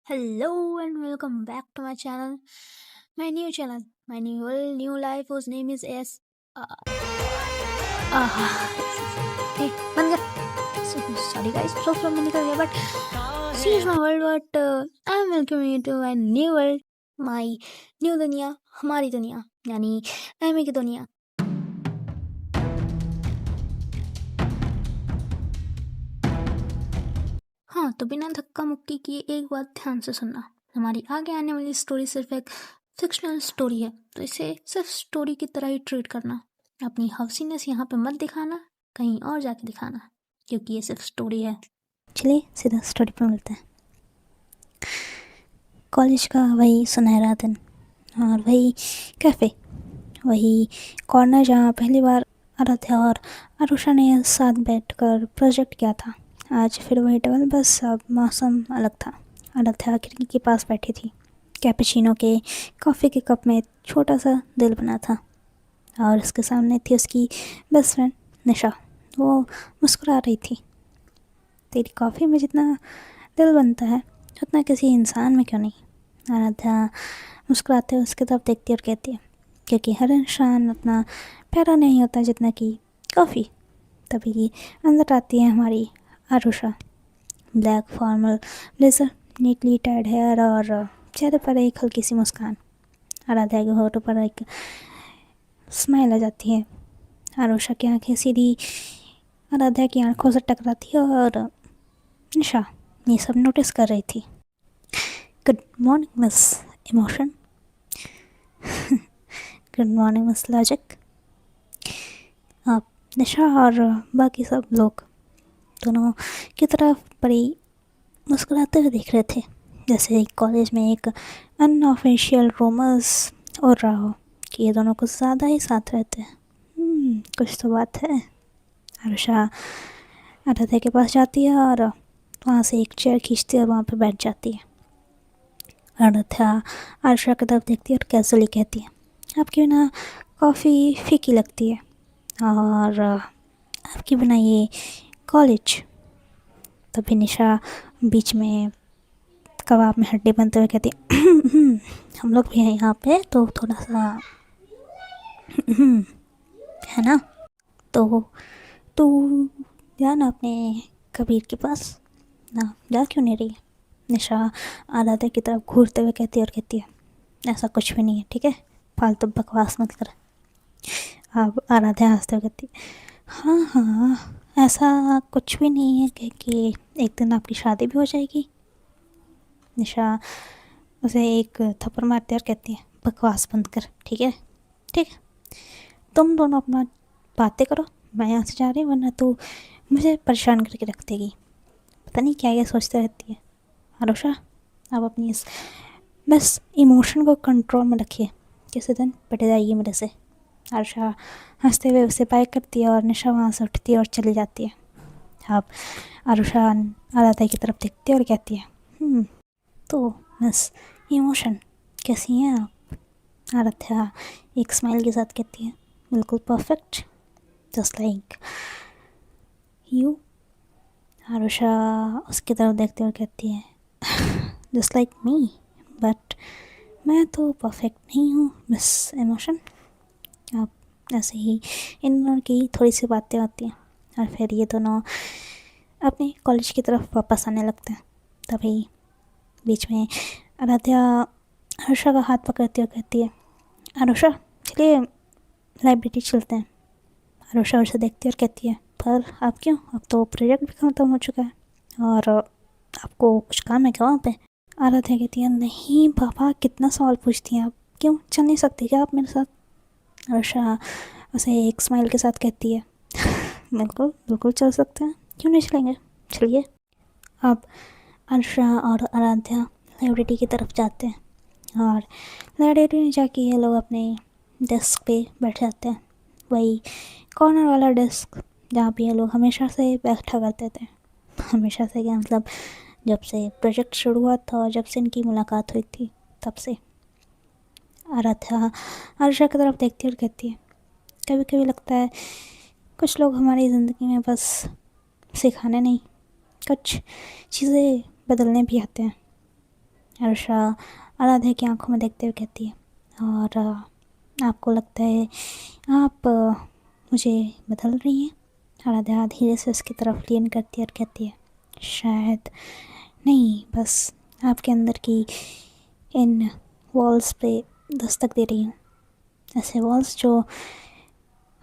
Hello and welcome back to my channel. My new channel, my new life whose name is S. Hey, बंद कर. Sorry guys, so from मैंने कर दिया but change my world. But I'm welcoming you to my new world, my new दुनिया, हमारी दुनिया, यानी Amy की दुनिया. हाँ, तो बिना धक्का मुक्की किए एक बात ध्यान से सुनना. हमारी आगे आने वाली स्टोरी सिर्फ एक फिक्शनल स्टोरी है, तो इसे सिर्फ स्टोरी की तरह ही ट्रीट करना. अपनी हवसीनेस यहाँ पे मत दिखाना, कहीं और जाके दिखाना, क्योंकि ये सिर्फ स्टोरी है. चलिए सीधा स्टोरी पर मिलते हैं. कॉलेज का वही सुनहरा दिन और वही कैफ़े, वही कॉर्नर जहाँ पहली बार आराध्या और आरुषा ने साथ बैठकर प्रोजेक्ट किया था. आज फिर वही टेबल, बस अब मौसम अलग था. आराध्या खिड़की के पास बैठी थी. कैपेचिनो के कॉफ़ी के कप में छोटा सा दिल बना था और उसके सामने थी उसकी बेस्ट फ्रेंड निशा. वो मुस्कुरा रही थी. तेरी कॉफ़ी में जितना दिल बनता है उतना किसी इंसान में क्यों नहीं? आराध्या मुस्कुराते हुए उसकी तरफ देखती और कहती है, क्योंकि हर इंसान उतना प्यारा नहीं होता जितना कि कॉफ़ी. तभी अंदर आती है हमारी Arusha. Black formal blazer, neatly tied hair और चेहरे पर एक हल्की सी मुस्कान. आराध्या के होठों पर एक स्माइल आ जाती है. आरुषा की आंखें सीधी आराध्या की आंखों से टकराती है और निशा ये सब नोटिस कर रही थी. Good morning miss emotion. Good morning miss logic. आप निशा और बाकी सब लोग दोनों की तरफ बड़ी मुस्कुराते हुए देख रहे थे, जैसे कॉलेज में एक अनऑफिशियल रूमर्स हो रहा हो कि ये दोनों कुछ ज़्यादा ही साथ रहते हैं. कुछ तो बात है. आरुषा आराध्या के पास जाती है और वहाँ से एक चेयर खींचती है और वहाँ पे बैठ जाती है. आराध्या आरुषा की तरफ देखती है और कैजुअली कहती है, आपके बिना कॉफ़ी फीकी लगती है और आपके बिना ये कॉलेज. तभी निशा बीच में कबाब में हड्डी बनते हुए कहती है, हम लोग भी हैं यहाँ पे तो थोड़ा सा है ना. तो तू जा ना अपने कबीर के पास ना, जा क्यों नहीं रही? निशा आराध्या की तरफ घूरते हुए कहती है, ऐसा कुछ भी नहीं है, ठीक है, फालतू बकवास मत कर. अब आराध्या हंसते हुए कहती है, हाँ हाँ ऐसा कुछ भी नहीं है कि एक दिन आपकी शादी भी हो जाएगी. निशा उसे एक थप्पड़ मारती है और कहती है, बकवास बंद कर, ठीक है, ठीक है, तुम दोनों अपना बातें करो, मैं यहाँ से जा रही हूँ, वरना तू मुझे परेशान करके रख देगी. पता नहीं क्या सोचते रहती है. आरुषा आप अपनी इस बस इमोशन को कंट्रोल में रखिए, किसी दिन पिट जाएगी मेरे से. आरुषा हंसते हुए उसे बाय करती है और निशा वहाँ से उठती है और चली जाती है. अब आरुषा आराध्या की तरफ देखती है और कहती है, तो बस इमोशन कैसी हैं आप? आराध्या एक स्माइल के साथ कहती है, बिल्कुल परफेक्ट, जस्ट लाइक यू. आरुषा उसकी तरफ देखते हुए कहती है, जस्ट लाइक मी, बट मैं तो परफेक्ट नहीं हूँ मिस इमोशन. आप ऐसे ही इन दोनों की थोड़ी सी बातें होती हैं और फिर ये दोनों अपने कॉलेज की तरफ वापस आने लगते हैं. तभी बीच में आराध्या आरुषा का हाथ पकड़ती हुए कहती है, आरुषा चलिए लाइब्रेरी चलते हैं. आरुषा उसे देखती है और कहती है, पर आप क्यों? अब तो प्रोजेक्ट भी खत्म हो चुका है और आपको कुछ काम है क्या वहाँ पे? आराध्या कहती है, नहीं पापा, कितना सवाल पूछती हैं आप, क्यों चल नहीं सकती क्या आप मेरे साथ? आरुषा उसे एक स्माइल के साथ कहती है, बिल्कुल बिल्कुल चल सकते हैं, क्यों नहीं चलेंगे, चलिए. अब आरुषा और आराध्या लाइब्रेरी की तरफ जाते हैं और लाइब्रेरी में जाके ये लोग अपने डेस्क पे बैठ जाते हैं. वही कॉर्नर वाला डेस्क जहाँ पे ये लोग हमेशा से बैठा करते थे. हमेशा से क्या मतलब, जब से प्रोजेक्ट शुरू हुआ था और जब से इनकी मुलाकात हुई थी तब से. आराध्या आरुषा की तरफ देखती है और कहती है, कभी कभी लगता है कुछ लोग हमारी ज़िंदगी में बस सिखाने नहीं, कुछ चीज़ें बदलने भी आते हैं. आरुषा आराध्या की आंखों में देखते हुए कहती है, और आपको लगता है आप मुझे बदल रही हैं? आराध्या धीरे से उसकी तरफ लीन करती है और कहती है, शायद नहीं, बस आपके अंदर की इन वॉल्स पे दस्तक दे रही हूँ। ऐसे वॉल्स जो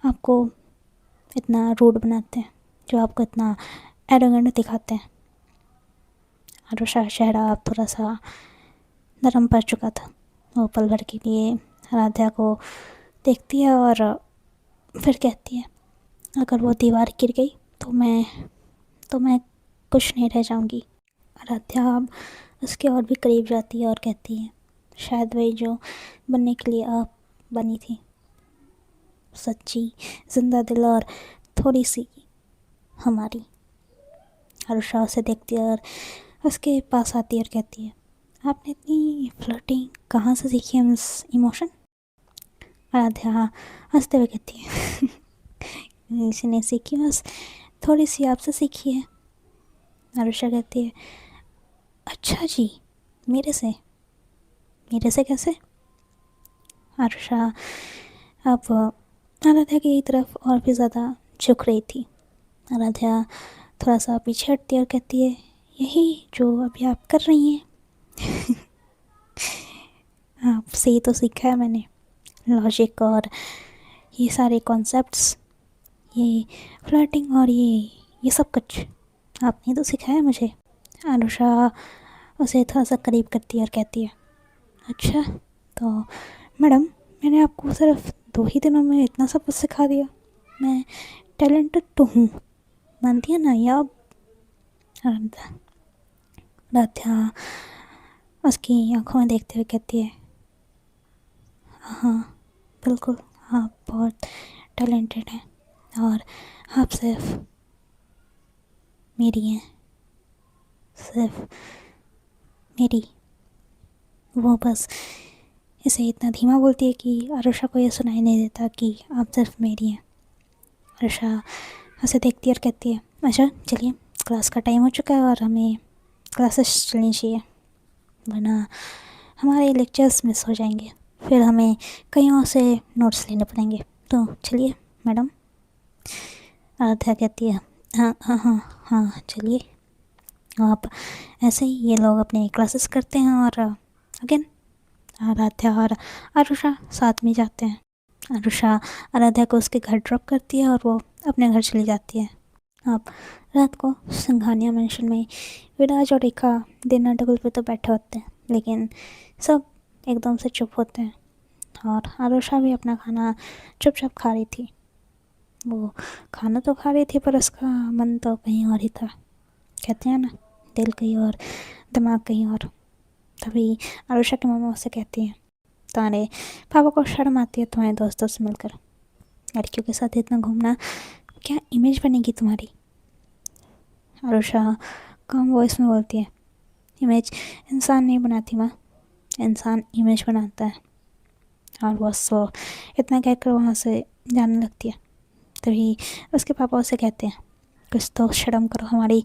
आपको इतना रूड बनाते हैं, जो आपको इतना एरोगेंट दिखाते हैं। आरुषा का चेहरा अब थोड़ा सा नरम पड़ चुका था। वो पल भर के लिए आराध्या को देखती है और फिर कहती है, अगर वो दीवार गिर गई तो मैं कुछ नहीं रह जाऊंगी। आराध्या अब उसके और भी करीब जाती है और कहती है, शायद वही जो बनने के लिए आप बनी थी, सच्ची, जिंदा दिल और थोड़ी सी हमारी। आरुषा उसे देखती है और उसके पास आती है और कहती है, आपने इतनी फ्लर्टिंग कहाँ से सीखी है, मिस इमोशन? आराध्या हंसते हुए कहती है, किसी ने सीखी, बस थोड़ी सी आपसे सीखी है। आरुषा कहती है, अच्छा जी, मेरे से कैसे? आरुषा अब आराध्या की तरफ और भी ज़्यादा झुक रही थी। आराध्या थोड़ा सा पीछे हटती है और कहती है, यही जो अभी आप कर रही हैं। आपसे ही तो सीखा है मैंने, लॉजिक और ये सारे कॉन्सेप्ट्स, ये फ्लर्टिंग और ये सब कुछ आपने तो सिखाया मुझे। आरुषा उसे थोड़ा सा करीब करती है और कहती है, अच्छा तो मैडम, मैंने आपको सिर्फ 2 ही दिनों में इतना सब कुछ सिखा दिया? मैं टैलेंटेड तो हूँ, मानती है ना ये आप? राध्या उसकी आंखों में देखते हुए कहती है, हाँ बिल्कुल, आप बहुत टैलेंटेड हैं और आप सिर्फ मेरी हैं, सिर्फ मेरी। वो बस इसे इतना धीमा बोलती है कि आरुषा को यह सुनाई नहीं देता कि आप सिर्फ मेरी हैं। आरुषा उसे देखती है और कहती है, अच्छा चलिए, क्लास का टाइम हो चुका है और हमें क्लासेस चलनी चाहिए, वरना हमारे लेक्चर्स मिस हो जाएंगे, फिर हमें कहीं और से नोट्स लेने पड़ेंगे। तो चलिए मैडम। आराध्या कहती है, हाँ हाँ हाँ हाँ चलिए। आप ऐसे ही ये लोग अपने क्लासेस करते हैं और अगेन आराध्या और आरुषा साथ में जाते हैं। आरुषा आराध्या को उसके घर ड्रॉप करती है और वो अपने घर चली जाती है। अब रात को सिंघानिया मेंशन में विराज और रेखा डिनर टेबल पे तो बैठे होते हैं, लेकिन सब एकदम से चुप होते हैं और आरुषा भी अपना खाना चुपचाप खा रही थी। वो खाना तो खा रही थी पर उसका मन तो कहीं और ही था। कहते हैं ना, दिल कहीं और दिमाग कहीं और। तभी आरुषा की मम्मा उससे कहती हैं, तुम्हारे पापा को शर्म आती है तुम्हारे दोस्तों से मिलकर? लड़कियों के साथ इतना घूमना, क्या इमेज बनेगी तुम्हारी? आरुषा कम वॉइस में बोलती है, इमेज इंसान नहीं बनाती माँ, इंसान इमेज बनाता है। और बस वो इतना कहकर वहाँ से जाने लगती है। तभी उसके पापा उसे कहते हैं, कुछ तो शर्म करो, हमारी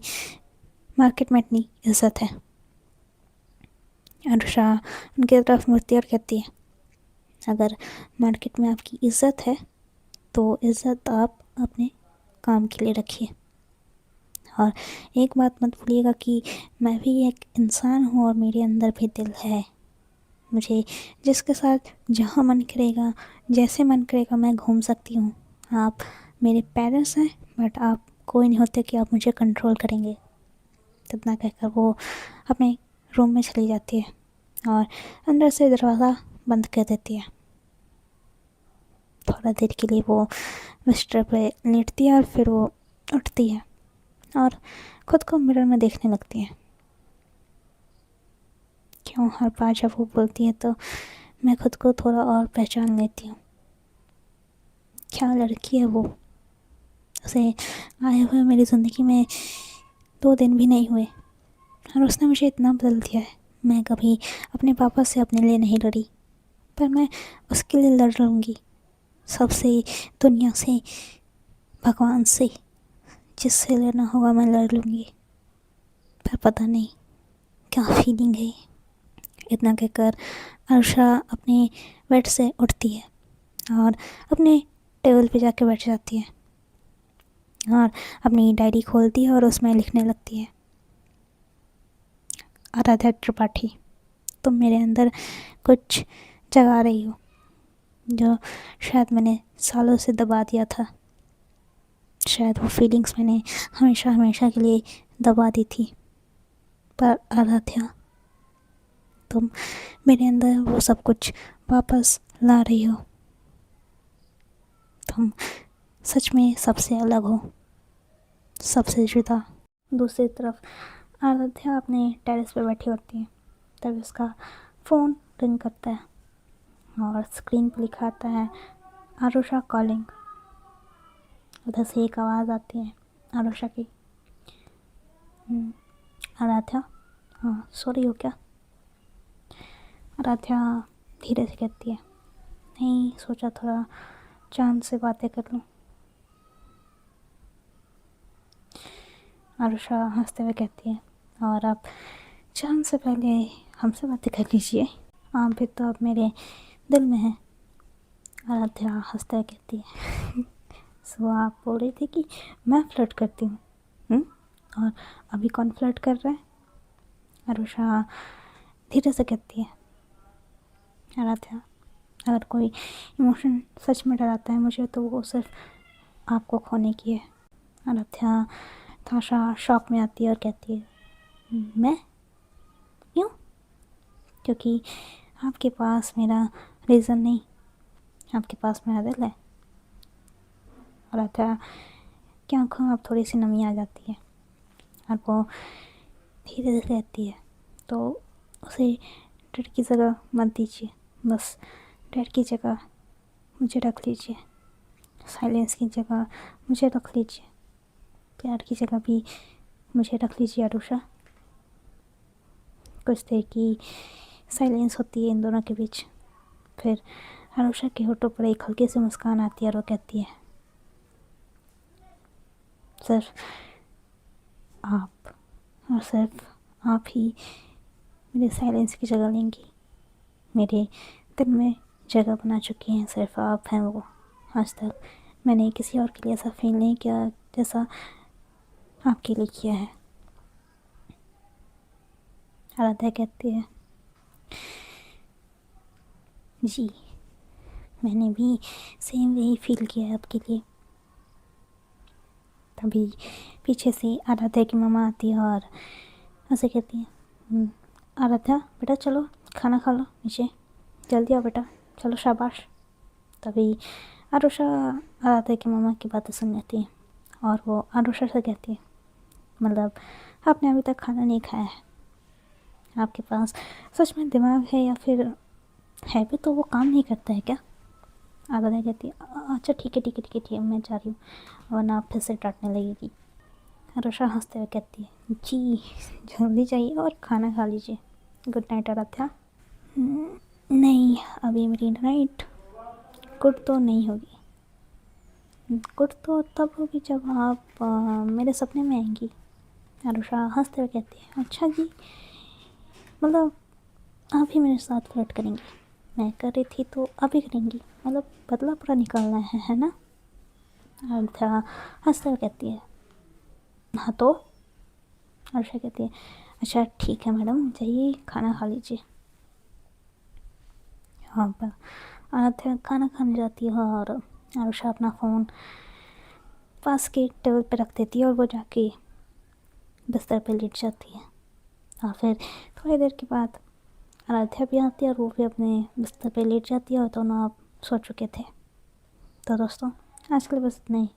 मार्केट में इतनी इज्जत है। आरुषा उनकी तरफ मुड़ती और कहती है, अगर मार्केट में आपकी इज्जत है तो इज्जत आप अपने काम के लिए रखिए। और एक बात मत भूलिएगा कि मैं भी एक इंसान हूँ और मेरे अंदर भी दिल है। मुझे जिसके साथ जहाँ मन करेगा, जैसे मन करेगा, मैं घूम सकती हूँ। आप मेरे पेरेंट्स हैं, बट आप कोई नहीं होते कि आप मुझे कंट्रोल करेंगे। इतना कहकर वो अपने रूम में चली जाती है और अंदर से दरवाज़ा बंद कर देती है। थोड़ा देर के लिए वो बिस्तर पे लेटती है और फिर वो उठती है और खुद को मिरर में देखने लगती है। क्यों हर बार जब वो बोलती है तो मैं खुद को थोड़ा और पहचान लेती हूँ। क्या लड़की है वो! उसे आए हुए मेरी ज़िंदगी में 2 दिन भी नहीं हुए और उसने मुझे इतना बदल दिया है। मैं कभी अपने पापा से अपने लिए नहीं लड़ी, पर मैं उसके लिए लड़ लूँगी, सबसे, दुनिया से, भगवान से, जिससे लड़ना होगा मैं लड़ लूँगी। पर पता नहीं क्या फीलिंग है। इतना कहकर आरुषा अपने बेड से उठती है और अपने टेबल पे जाके बैठ जाती है और अपनी डायरी खोलती है और उसमें लिखने लगती है, आराध्या त्रिपाठी, तुम मेरे अंदर कुछ जगा रही हो जो शायद मैंने सालों से दबा दिया था। शायद वो फीलिंग्स मैंने हमेशा हमेशा के लिए दबा दी थी। पर आराध्या, तुम मेरे अंदर वो सब कुछ वापस ला रही हो। तुम सच में सबसे अलग हो, सबसे जुदा। दूसरी तरफ आराध्या अपने टेरेस पे बैठी होती है, तभी उसका फ़ोन रिंग करता है और स्क्रीन पर लिखा आता है आरुषा कॉलिंग। उधर से एक आवाज़ आती है आरुषा की, आराध्या, हाँ सो रही हो क्या? आराध्या धीरे से कहती है, नहीं, सोचा थोड़ा चांद से बातें कर लूँ। आरुषा हंसते हुए कहती है, और आप चांद से पहले हमसे बातें कर लीजिए, आप भी तो अब मेरे दिल में हैं। आराध्या हंसते हुए कहती है, सो आप बोल रही थी कि मैं फ्लर्ट करती हूँ, और अभी कौन फ्लर्ट कर रहा है? आरुषा धीरे से कहती है, आराध्या, अगर कोई इमोशन सच में डराता है मुझे तो वो सिर्फ आपको खोने की है। आराध्या थोड़ा शॉक में आती है और कहती है, मैं? क्यों? क्योंकि आपके पास मेरा रीज़न नहीं, आपके पास मेरा दिल है। आराध्या की आँखों में अब थोड़ी सी नमी आ जाती है और वो धीरे धीरे कहती है, तो उसे डर की जगह मत दीजिए, बस डर की जगह मुझे रख लीजिए, साइलेंस की जगह मुझे रख लीजिए, प्यार की जगह भी मुझे रख लीजिए आरुषा। कुछ देर की साइलेंस होती है इन दोनों के बीच। फिर आरुषा के होठों पर एक हल्की सी मुस्कान आती है और वो कहती है, सिर्फ आप और सिर्फ आप ही मेरे साइलेंस की जगह लेंगी, मेरे दिल में जगह बना चुकी हैं, सिर्फ आप हैं वो। आज तक मैंने किसी और के लिए ऐसा फील नहीं किया जैसा आपके लिए किया है। आराध्या कहती है, जी मैंने भी सेम यही फील किया है आपके लिए। तभी पीछे से आराध्या की मम्मा आती है और ऐसे कहती है, आराध्या बेटा चलो खाना खा लो, नीचे जल्दी आओ बेटा, चलो शाबाश। तभी आरुषा आराध्या की मम्मा की बातें सुन लेती है और वो आरुषा से कहती है, मतलब आपने अभी तक खाना नहीं खाया है, आपके पास सच में दिमाग है या फिर है भी तो वो काम नहीं करता है क्या? आराध्या कहती है, अच्छा ठीक है ठीक है ठीक है ठीक है, मैं जा रही हूँ, वरना आप फिर से डांटने लगेगी। आरुषा हंसते हुए कहती है, जी जल्दी जाइए और खाना खा लीजिए, गुड नाइट आराध्या। नहीं अभी मेरी नाइट गुड तो नहीं होगी, गुड तो तब होगी जब आप मेरे सपने में आएंगी। आरुषा हंसते हुए कहती है, अच्छा जी, मतलब आप ही मेरे साथ फ्लर्ट करेंगी? मैं कर रही थी तो आप ही करेंगी, मतलब बदला पूरा निकालना है ना? आरुषा हंसते हुए कहती है, हाँ तो? आरुषा कहती है, अच्छा ठीक है मैडम, जाइए खाना खा लीजिए। हाँ पर आराध्या खाना खाने जाती है और आरुषा अपना फ़ोन पास के टेबल पर रख देती है और वो जाके बिस्तर पे लेट जाती है। और फिर थोड़ी देर के बाद आराध्या भी आती है और वो भी अपने बिस्तर पे लेट जाती है और दोनों अब सो चुके थे। तो दोस्तों आज के लिए बस इतना ही।